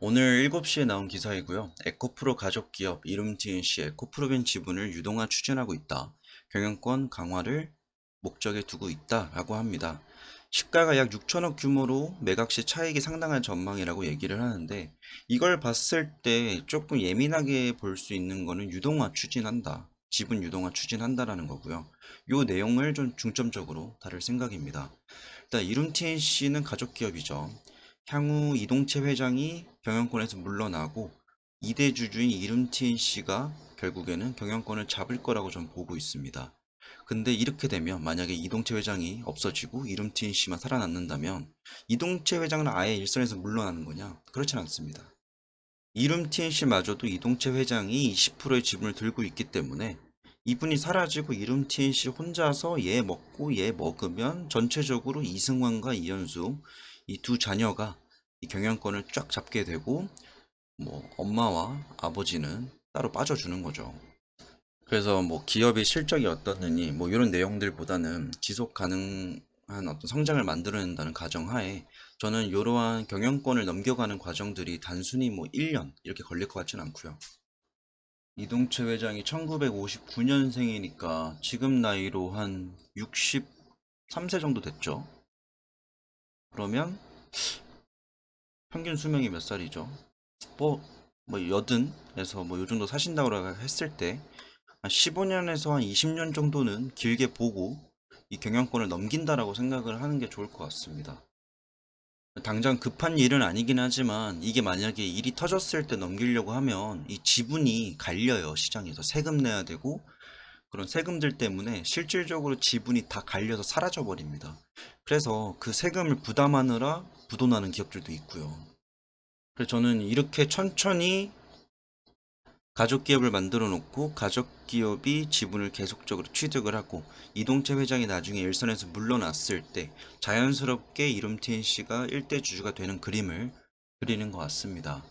오늘 7시에 나온 기사이고요. 에코프로 가족기업 이룸TNC 에코프로벤 지분을 유동화 추진하고 있다. 경영권 강화를 목적에 두고 있다라고 합니다. 시가가 약 6천억 규모로 매각 시 차익이 상당한 전망이라고 얘기를 하는데, 이걸 봤을 때 조금 예민하게 볼 수 있는 거는 유동화 추진한다. 지분 유동화 추진한다라는 거고요. 요 내용을 좀 중점적으로 다룰 생각입니다. 일단 이룸TNC는 가족기업이죠. 향후 이동채 회장이 경영권에서 물러나고 2대 주주인 이룸TNC가 결국에는 경영권을 잡을 거라고 전 보고 있습니다. 근데 이렇게 되면 만약에 이동채 회장이 없어지고 이룸TNC만 살아남는다면 이동채 회장은 아예 일선에서 물러나는 거냐? 그렇진 않습니다. 이룸TNC마저도 이동채 회장이 20%의 지분을 들고 있기 때문에 이분이 사라지고 이룸TNC 혼자서 얘 먹고 얘 먹으면 전체적으로 이승환과 이현수 이 두 자녀가 이 경영권을 쫙 잡게 되고, 뭐 엄마와 아버지는 따로 빠져주는 거죠. 그래서 뭐 기업의 실적이 어떻느니 뭐 이런 내용들보다는 지속 가능한 어떤 성장을 만들어낸다는 가정하에 저는 이러한 경영권을 넘겨가는 과정들이 단순히 뭐 1년 이렇게 걸릴 것 같진 않고요. 이동채 회장이 1959년생이니까 지금 나이로 한 63세 정도 됐죠. 그러면 평균 수명이 몇 살이죠? 뭐, 뭐 여든에서 뭐 요 정도 사신다고 했을 때 한 15년에서 한 20년 정도는 길게 보고 이 경영권을 넘긴다라고 생각을 하는 게 좋을 것 같습니다. 당장 급한 일은 아니긴 하지만 이게 만약에 일이 터졌을 때 넘기려고 하면 이 지분이 갈려요. 시장에서 세금 내야 되고, 그런 세금들 때문에 실질적으로 지분이 다 갈려서 사라져 버립니다. 그래서 그 세금을 부담하느라 부도나는 기업들도 있고요. 그래서 저는 이렇게 천천히 가족 기업을 만들어 놓고 가족 기업이 지분을 계속적으로 취득을 하고 이동채 회장이 나중에 일선에서 물러났을 때 자연스럽게 이룸TNC가 일대 주주가 되는 그림을 그리는 것 같습니다.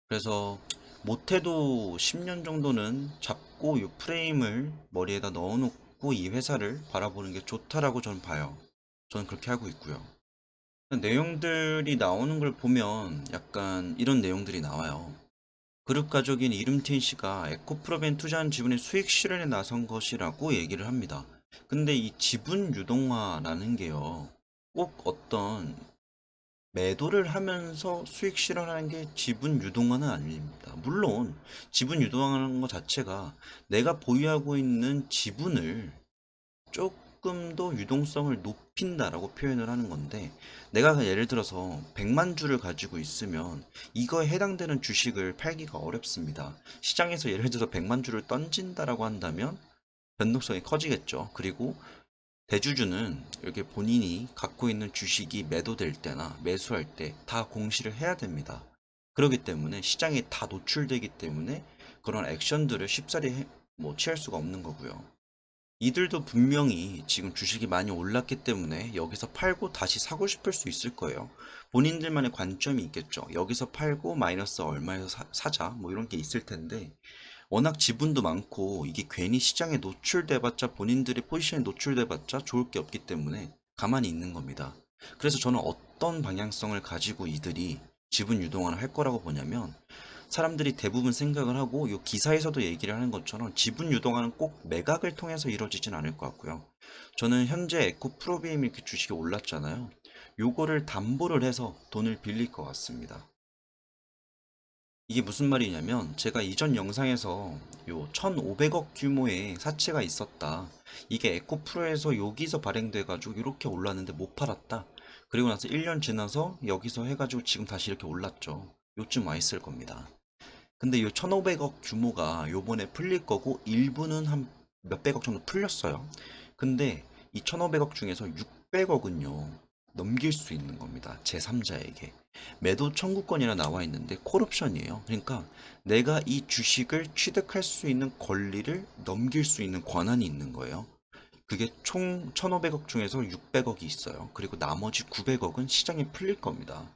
그래서 못해도 10년 정도는 잡고 이 프레임을 머리에다 넣어놓고 이 회사를 바라보는 게 좋다라고 저는 봐요. 저는 그렇게 하고 있고요. 내용들이 나오는 걸 보면 약간 이런 내용들이 나와요. 그룹 가족인 이름틴 씨가 에코프로벤 투자한 지분의 수익 실현에 나선 것이라고 얘기를 합니다. 근데 이 지분 유동화라는 게요, 꼭 어떤 매도를 하면서 수익 실현하는 게 지분 유동화는 아닙니다. 물론 지분 유동화하는 것 자체가 내가 보유하고 있는 지분을 조금 더 유동성을 높인다라고 표현을 하는 건데, 내가 예를 들어서 100만 주를 가지고 있으면 이거에 해당되는 주식을 팔기가 어렵습니다. 시장에서 예를 들어서 100만 주를 던진다라고 한다면 변동성이 커지겠죠. 그리고 대주주는 이렇게 본인이 갖고 있는 주식이 매도될 때나 매수할 때 다 공시를 해야 됩니다. 그렇기 때문에 시장에 다 노출되기 때문에 그런 액션들을 쉽사리 뭐 취할 수가 없는 거고요. 이들도 분명히 지금 주식이 많이 올랐기 때문에 여기서 팔고 다시 사고 싶을 수 있을 거예요. 본인들만의 관점이 있겠죠. 여기서 팔고 마이너스 얼마에서 사자 뭐 이런 게 있을 텐데, 워낙 지분도 많고 이게 괜히 시장에 노출돼봤자 본인들의 포지션에 노출돼봤자 좋을 게 없기 때문에 가만히 있는 겁니다. 그래서 저는 어떤 방향성을 가지고 이들이 지분 유동화를 할 거라고 보냐면, 사람들이 대부분 생각을 하고 이 기사에서도 얘기를 하는 것처럼 지분 유동화는 꼭 매각을 통해서 이루어지진 않을 것 같고요. 저는 현재 에코프로비엠이 이렇게 주식이 올랐잖아요. 요거를 담보를 해서 돈을 빌릴 것 같습니다. 이게 무슨 말이냐면, 제가 이전 영상에서 요 1,500억 규모의 사채가 있었다. 이게 에코프로에서 여기서 발행돼 가지고 이렇게 올랐는데 못 팔았다. 그리고 나서 1년 지나서 여기서 해가지고 지금 다시 이렇게 올랐죠. 요쯤 와 있을 겁니다. 근데 이 1,500억 규모가 요번에 풀릴 거고, 일부는 한 몇백억 정도 풀렸어요. 근데 이 1,500억 중에서 600억은요 넘길 수 있는 겁니다. 제3자에게. 매도 청구권이라 나와 있는데 콜옵션이에요. 그러니까 내가 이 주식을 취득할 수 있는 권리를 넘길 수 있는 권한이 있는 거예요. 그게 총 1,500억 중에서 600억이 있어요. 그리고 나머지 900억은 시장에 풀릴 겁니다.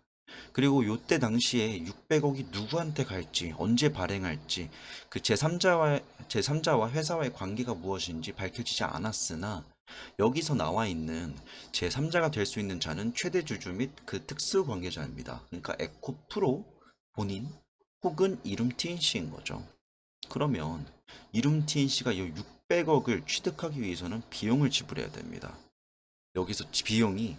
그리고 요때 당시에 600억이 누구한테 갈지, 언제 발행할지, 그 제3자와 회사와의 관계가 무엇인지 밝혀지지 않았으나, 여기서 나와 있는 제3자가 될 수 있는 자는 최대 주주 및 그 특수 관계자입니다. 그러니까 에코프로 본인 혹은 이름 TNC인 거죠. 그러면 이름 TNC가 이 600억을 취득하기 위해서는 비용을 지불해야 됩니다. 여기서 비용이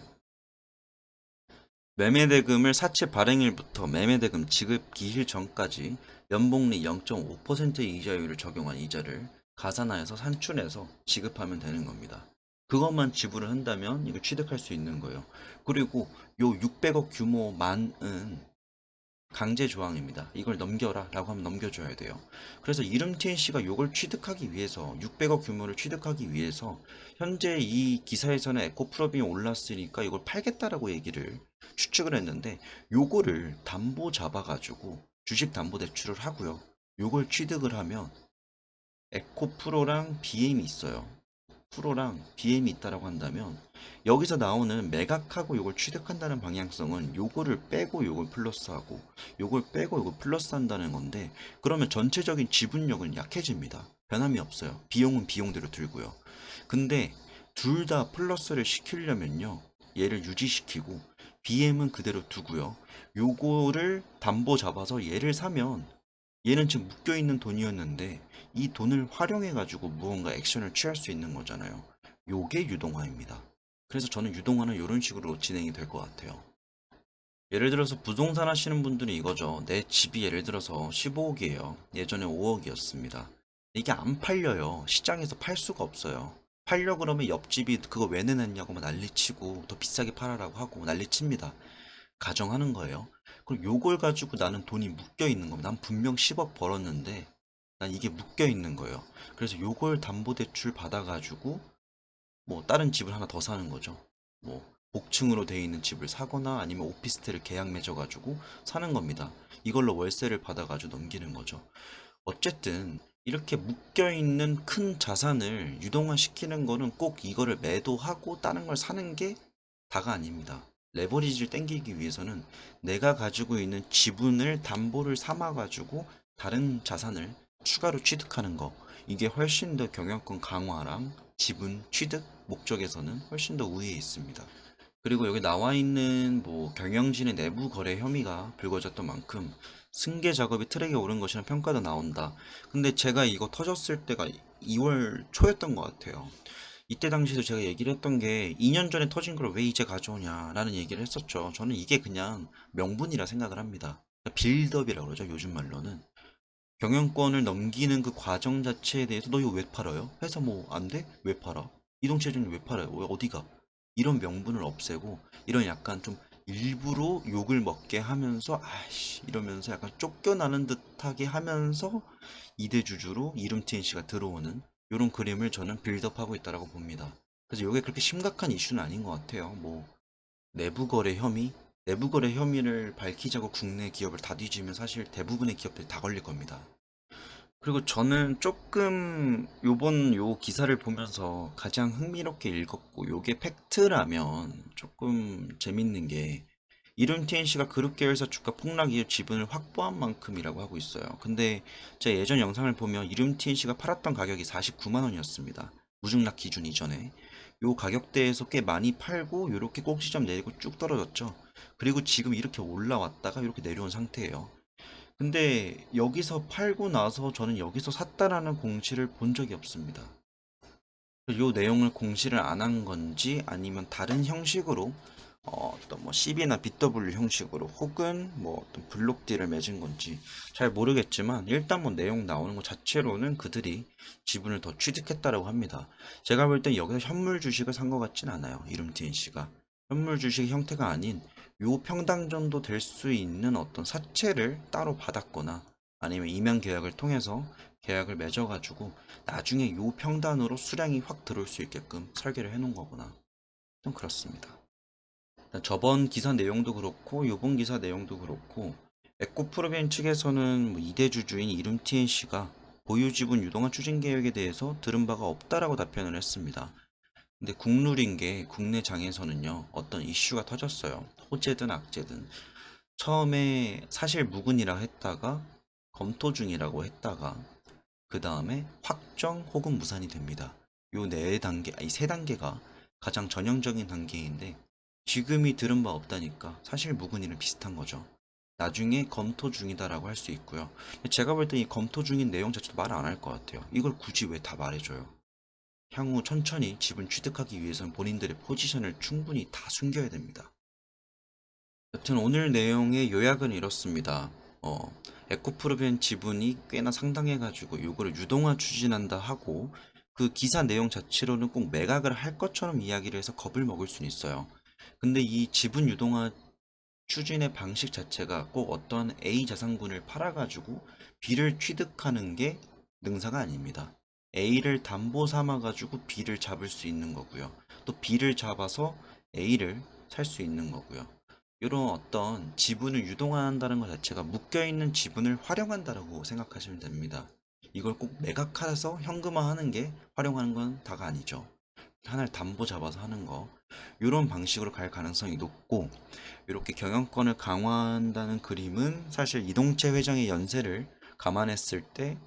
매매대금을 사채 발행일부터 매매대금 지급 기일 전까지 연복리 0.5%의 이자율을 적용한 이자를 가산하여서 산출해서 지급하면 되는 겁니다. 그것만 지불을 한다면 이거 취득할 수 있는 거예요. 그리고 요 600억 규모만은 강제 조항입니다. 이걸 넘겨라 라고 하면 넘겨줘야 돼요. 그래서 이름 TNC가 이걸 취득하기 위해서 600억 규모를 취득하기 위해서 현재 이 기사에서는 에코프로빈이 올랐으니까 이걸 팔겠다라고 얘기를 추측을 했는데 요거를 담보 잡아가지고 주식 담보 대출을 하고요. 요걸 취득을 하면 에코프로랑 BM이 있어요. 프로랑 BM이 있다라고 한다면 여기서 나오는 매각하고 요걸 취득한다는 방향성은 요거를 빼고 요걸 플러스하고 요걸 빼고 요걸 플러스한다는 건데 그러면 전체적인 지분력은 약해집니다. 변함이 없어요. 비용은 비용대로 들고요. 근데 둘 다 플러스를 시키려면요. 얘를 유지시키고 BM은 그대로 두고요. 요거를 담보 잡아서 얘를 사면 얘는 지금 묶여있는 돈이었는데 이 돈을 활용해가지고 무언가 액션을 취할 수 있는 거잖아요. 요게 유동화입니다. 그래서 저는 유동화는 이런 식으로 진행이 될 것 같아요. 예를 들어서 부동산 하시는 분들은 이거죠. 내 집이 예를 들어서 15억이에요. 예전에 5억이었습니다. 이게 안 팔려요. 시장에서 팔 수가 없어요. 팔려 그러면 옆집이 그거 왜 내놨냐고 막 난리치고 더 비싸게 팔아라고 하고 난리칩니다. 가정하는 거예요. 그럼 요걸 가지고 나는 돈이 묶여 있는 겁니다. 난 분명 10억 벌었는데 난 이게 묶여 있는 거예요. 그래서 요걸 담보대출 받아가지고 뭐 다른 집을 하나 더 사는 거죠. 뭐 복층으로 되어 있는 집을 사거나 아니면 오피스텔을 계약 맺어가지고 사는 겁니다. 이걸로 월세를 받아가지고 넘기는 거죠. 어쨌든 이렇게 묶여있는 큰 자산을 유동화시키는 거는 꼭 이거를 매도하고 다른 걸 사는 게 다가 아닙니다. 레버리지를 땡기기 위해서는 내가 가지고 있는 지분을 담보를 삼아가지고 다른 자산을 추가로 취득하는 거. 이게 훨씬 더 경영권 강화랑 지분 취득 목적에서는 훨씬 더 우위에 있습니다. 그리고 여기 나와 있는 뭐 경영진의 내부 거래 혐의가 불거졌던 만큼 승계 작업이 트랙에 오른 것이라는 평가도 나온다. 근데 제가 이거 터졌을 때가 2월 초였던 것 같아요. 이때 당시에도 제가 얘기를 했던 게 2년 전에 터진 걸 왜 이제 가져오냐라는 얘기를 했었죠. 저는 이게 그냥 명분이라 생각을 합니다. 빌드업이라고 그러죠. 요즘 말로는. 경영권을 넘기는 그 과정 자체에 대해서 너 이거 왜 팔아요? 회사 뭐 안 돼? 왜 팔아? 이동체증이 왜 팔아요? 어디가? 이런 명분을 없애고 이런 약간 좀 일부러 욕을 먹게 하면서 아이씨 이러면서 약간 쫓겨나는 듯하게 하면서 이대주주로 이름 TNC가 들어오는 이런 그림을 저는 빌드업하고 있다라고 봅니다. 그래서 이게 그렇게 심각한 이슈는 아닌 것 같아요. 뭐 내부 거래 혐의, 내부 거래 혐의를 밝히자고 국내 기업을 다 뒤지면 사실 대부분의 기업들이 다 걸릴 겁니다. 그리고 저는 조금 요번 요 기사를 보면서 가장 흥미롭게 읽었고 요게 팩트라면 조금 재밌는 게 이름 TNC가 그룹 계열사 주가 폭락 이후 지분을 확보한 만큼이라고 하고 있어요. 근데 제가 예전 영상을 보면 이름 TNC가 팔았던 가격이 49만 원이었습니다. 무중락 기준 이전에. 요 가격대에서 꽤 많이 팔고 요렇게 꼭지점 내리고 쭉 떨어졌죠. 그리고 지금 이렇게 올라왔다가 이렇게 내려온 상태예요. 근데 여기서 팔고 나서 저는 여기서 샀다라는 공시를 본 적이 없습니다. 이 내용을 공시를 안 한 건지 아니면 다른 형식으로 어떤 뭐 CB나 BW 형식으로 혹은 뭐 어떤 블록 딜을 맺은 건지 잘 모르겠지만 일단 뭐 내용 나오는 것 자체로는 그들이 지분을 더 취득했다라고 합니다. 제가 볼 땐 여기서 현물 주식을 산 것 같진 않아요. 이름 TNC가 현물 주식 형태가 아닌 요 평당 정도 될 수 있는 어떤 사채를 따로 받았거나 아니면 임양 계약을 통해서 계약을 맺어가지고 나중에 요 평단으로 수량이 확 들어올 수 있게끔 설계를 해놓은 거구나. 좀 그렇습니다. 저번 기사 내용도 그렇고 요번 기사 내용도 그렇고 에코프로비엔 측에서는 뭐 이대주주인 이름 TNC가 보유 지분 유동화 추진 계획에 대해서 들은 바가 없다라고 답변을 했습니다. 근데 국룰인 게 국내 장에서는요 어떤 이슈가 터졌어요. 호재든 악재든 처음에 사실 무근이라 했다가 검토 중이라고 했다가 그 다음에 확정 혹은 무산이 됩니다. 요 네 단계, 이 세 단계가 가장 전형적인 단계인데 지금이 들은 바 없다니까 사실 무근이랑 비슷한 거죠. 나중에 검토 중이다라고 할 수 있고요. 제가 볼 때 이 검토 중인 내용 자체도 말 안 할 것 같아요. 이걸 굳이 왜 다 말해줘요? 향후 천천히 지분 취득하기 위해선 본인들의 포지션을 충분히 다 숨겨야 됩니다. 여튼 오늘 내용의 요약은 이렇습니다. 에코프로벤 지분이 꽤나 상당해가지고 요거를 유동화 추진한다 하고 그 기사 내용 자체로는 꼭 매각을 할 것처럼 이야기를 해서 겁을 먹을 수는 있어요. 근데 이 지분 유동화 추진의 방식 자체가 꼭 어떤 A 자산군을 팔아가지고 B를 취득하는 게 능사가 아닙니다. A를 담보 삼아가지고 B를 잡을 수 있는 거고요. 또 B를 잡아서 A를 살 수 있는 거고요. 이런 어떤 지분을 유동한다는 것 자체가 묶여있는 지분을 활용한다라고 생각하시면 됩니다. 이걸 꼭 매각해서 현금화하는 게 활용하는 건 다가 아니죠. 하나를 담보 잡아서 하는 거. 이런 방식으로 갈 가능성이 높고, 이렇게 경영권을 강화한다는 그림은 사실 이동채 회장의 연세를 감안했을 때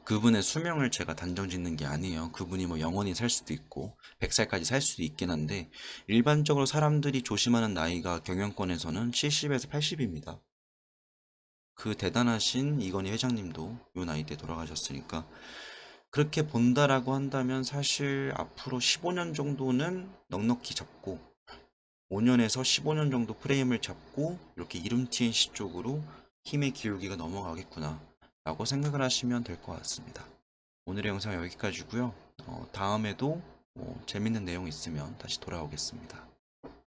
그분의 수명을 제가 단정 짓는 게 아니에요. 그분이 뭐 영원히 살 수도 있고 100살까지 살 수도 있긴 한데 일반적으로 사람들이 조심하는 나이가 경영권에서는 70에서 80입니다. 그 대단하신 이건희 회장님도 요 나이 때 돌아가셨으니까 그렇게 본다라고 한다면 사실 앞으로 15년 정도는 넉넉히 잡고 5년에서 15년 정도 프레임을 잡고 이렇게 이름 TNC 쪽으로 힘의 기울기가 넘어가겠구나 라고 생각을 하시면 될 것 같습니다. 오늘의 영상 여기까지고요. 다음에도 재밌는 내용 있으면 다시 돌아오겠습니다.